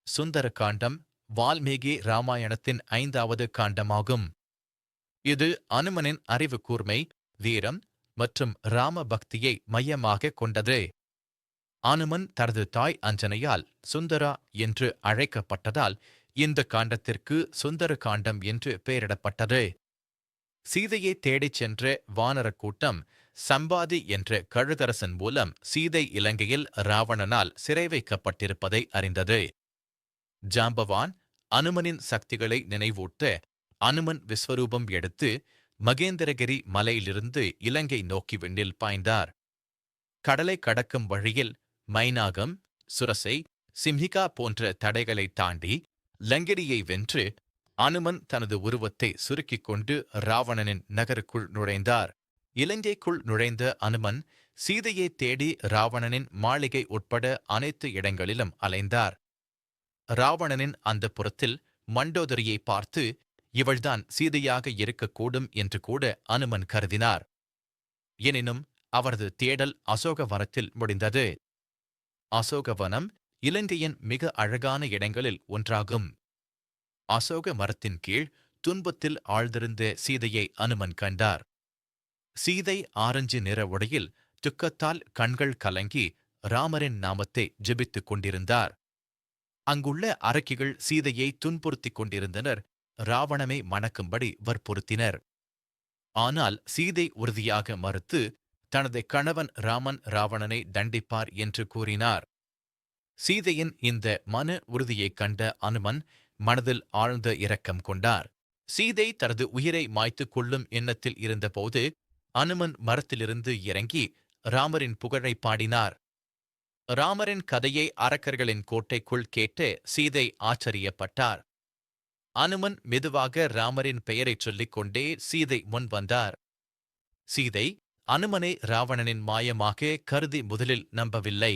சுந்தர காண்டம் வால்மீகி இராமாயணத்தின் 5வது காண்டமாகும். இது அனுமனின் அறிவு கூர்மை, வீரம் மற்றும் ராம பக்தியை மையமாகக் கொண்டது. அனுமன் தனது தாய் அஞ்சனையால் சுந்தரா என்று அழைக்கப்பட்டதால் இந்த காண்டத்திற்கு சுந்தர காண்டம் என்று பெயரிடப்பட்டது. சீதையை தேடிச் சென்ற வானரக் கூட்டம் சம்பாதி என்ற கழுதரசன் மூலம் சீதை இலங்கையில் ராவணனால் சிறை வைக்கப்பட்டிருப்பதை அறிந்தது. ஜாம்பவான் அனுமனின் சக்திகளை நினைவூட்ட அனுமன் விஸ்வரூபம் எடுத்து மகேந்திரகிரி மலையிலிருந்து இலங்கை நோக்கி விண்ணில் பாய்ந்தார். கடலை கடக்கும் வழியில் மைனாகம், சுரசை, சிம்ஹிகா போன்ற தடைகளைத் தாண்டி லங்கிரியை வென்று அனுமன் தனது உருவத்தை சுருக்கிக் கொண்டு ராவணனின் நகருக்குள் நுழைந்தார். இலங்கைக்குள் நுழைந்த அனுமன் சீதையைத் தேடி ராவணனின் மாளிகை உட்பட அனைத்து இடங்களிலும் அலைந்தார். ராவணனின் அந்த புறத்தில் மண்டோதரியை பார்த்து இவள்தான் சீதையாக இருக்கக்கூடும் என்று கூட அனுமன் கருதினார். எனினும் அவரது தேடல் அசோகவனத்தில் முடிந்தது. அசோகவனம் இலங்கையின் மிக அழகான இடங்களில் ஒன்றாகும். அசோக மரத்தின் கீழ் துன்பத்தில் ஆழ்ந்திருந்த சீதையை அனுமன் கண்டார். சீதை ஆரஞ்சு நிற உடையில் துக்கத்தால் கண்கள் கலங்கி ராமரின் நாமத்தை ஜெபித்துக் கொண்டிருந்தார். அங்குள்ள அரக்கிகள் சீதையை துன்புறுத்திக் கொண்டிருந்தனர். ராவணனை மணக்கும்படி வற்புறுத்தினர். ஆனால் சீதை உறுதியாக மறுத்து தனது கணவன் ராமன் ராவணனை தண்டிப்பார் என்று கூறினார். சீதையின் இந்த மன உறுதியைக் கண்ட அனுமன் மனதில் ஆழ்ந்த இரக்கம் கொண்டார். சீதை தனது உயிரை மாய்த்துக் கொள்ளும் எண்ணத்தில் இருந்தபோது அனுமன் மரத்திலிருந்து இறங்கி ராமரின் புகழை பாடினார். ராமரின் கதையை அரக்கர்களின் கோட்டைக்குள் கேட்டு சீதை ஆச்சரியப்பட்டார். அனுமன் மெதுவாக ராமரின் பெயரைச் சொல்லிக் கொண்டே சீதை முன் வந்தார். சீதை அனுமனை ராவணனின் மாயமாக கருதி முதலில் நம்பவில்லை.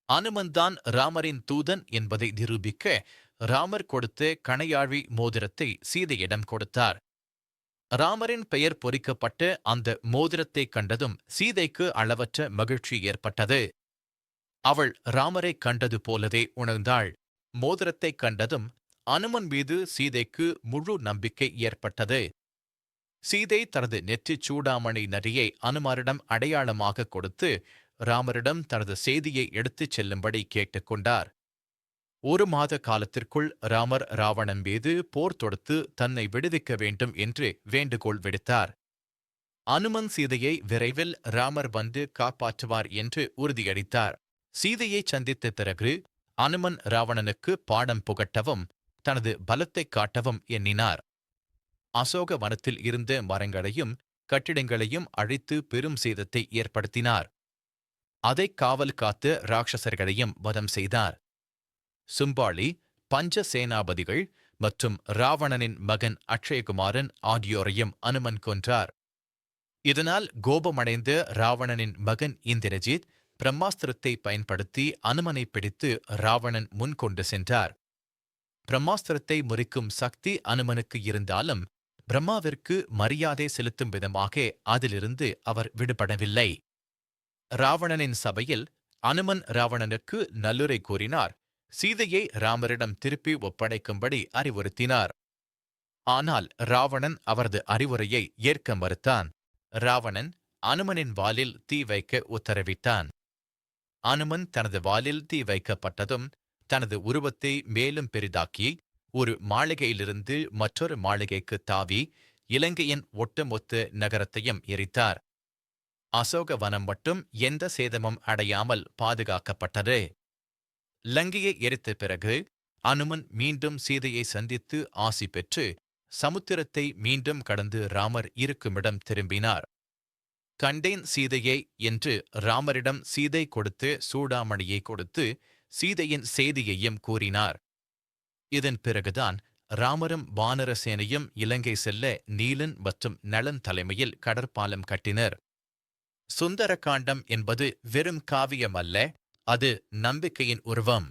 அனுமன்தான் ராமரின் தூதன் என்பதை நிரூபிக்க ராமர் கொடுத்த கணையாழி மோதிரத்தை சீதையிடம் கொடுத்தார். ராமரின் பெயர் பொறிக்கப்பட்ட அந்த மோதிரத்தைக் கண்டதும் சீதைக்கு அளவற்ற மகிழ்ச்சி ஏற்பட்டது. அவள் ராமரைக் கண்டது போலவே உணர்ந்தாள். மோதிரத்தைக் கண்டதும் அனுமன் மீது சீதைக்கு முழு நம்பிக்கை ஏற்பட்டது. சீதை தனது நெற்றிச் சூடாமணி நரியை அனுமாரிடம் அடையாளமாகக் கொடுத்து ராமரிடம் தனது செய்தியை எடுத்துச் செல்லும்படி கேட்டுக்கொண்டார். 1 மாத காலத்திற்குள் ராமர் ராவணன் மீது போர் தொடுத்து தன்னை விடுவிக்க வேண்டும் என்று வேண்டுகோள் விடுத்தார். அனுமன் சீதையை விரைவில் ராமர் வந்து காப்பாற்றுவார் என்று உறுதியளித்தார். சீதையைச் சந்தித்த பிறகு அனுமன் ராவணனுக்கு பாடம் புகட்டவும் தனது பலத்தைக் காட்டவும் எண்ணினார். அசோக வனத்தில் இருந்த மரங்களையும் கட்டிடங்களையும் அழித்து பெரும் சேதத்தை ஏற்படுத்தினார். அதைக் காவல் காத்த ராட்சசர்களையும் வதம் செய்தார். சும்பாளி, பஞ்ச சேனாபதிகள் மற்றும் ராவணனின் மகன் அக்ஷயகுமாரன் ஆகியோரையும் அனுமன் கொன்றார். இதனால் கோபமடைந்த ராவணனின் மகன் இந்திரஜித் பிரம்மாஸ்திரத்தை பயன்படுத்தி அனுமனை பிடித்து ராவணன் முன்கொண்டு சென்றார். பிரம்மாஸ்திரத்தை முறிக்கும் சக்தி அனுமனுக்கு இருந்தாலும் பிரம்மாவிற்கு மரியாதை செலுத்தும் விதமாக அதிலிருந்து அவர் விடுபடவில்லை. ராவணனின் சபையில் அனுமன் ராவணனுக்கு நல்லுரை கூறினார். சீதையை ராமரிடம் திருப்பி ஒப்படைக்கும்படி அறிவுறுத்தினார். ஆனால் ராவணன் அவரது அறிவுரையை ஏற்க மறுத்தான். ராவணன் அனுமனின் வாலில் தீ வைக்க உத்தரவிட்டான். அனுமன் தனது வாலில் தீ வைக்கப்பட்டதும் தனது உருவத்தை மேலும் பெரிதாக்கி ஒரு மாளிகையிலிருந்து மற்றொரு மாளிகைக்கு தாவி இலங்கையின் ஒட்டுமொத்த நகரத்தையும் எரித்தார். அசோக வனம் மட்டும் எந்த சேதமும் அடையாமல் பாதுகாக்கப்பட்டது. லங்கையை எரித்த பிறகு அனுமன் மீண்டும் சீதையை சந்தித்து ஆசி பெற்று சமுத்திரத்தை மீண்டும் கடந்து ராமர் இருக்குமிடம் திரும்பினார். கண்டேன் சீதையை என்று ராமரிடம் சீதை கொடுத்து சூடாமணியை கொடுத்து சீதையின் செய்தியையும் கூறினார். இதன் பிறகுதான் ராமரும் வானரசேனையும் இலங்கை செல்ல நீலன் மற்றும் நளன் தலைமையில் கடற்பாலம் கட்டினர். சுந்தர காண்டம் என்பது வெறும் காவியம் அல்ல, அது நம்பிக்கையின் உருவம்.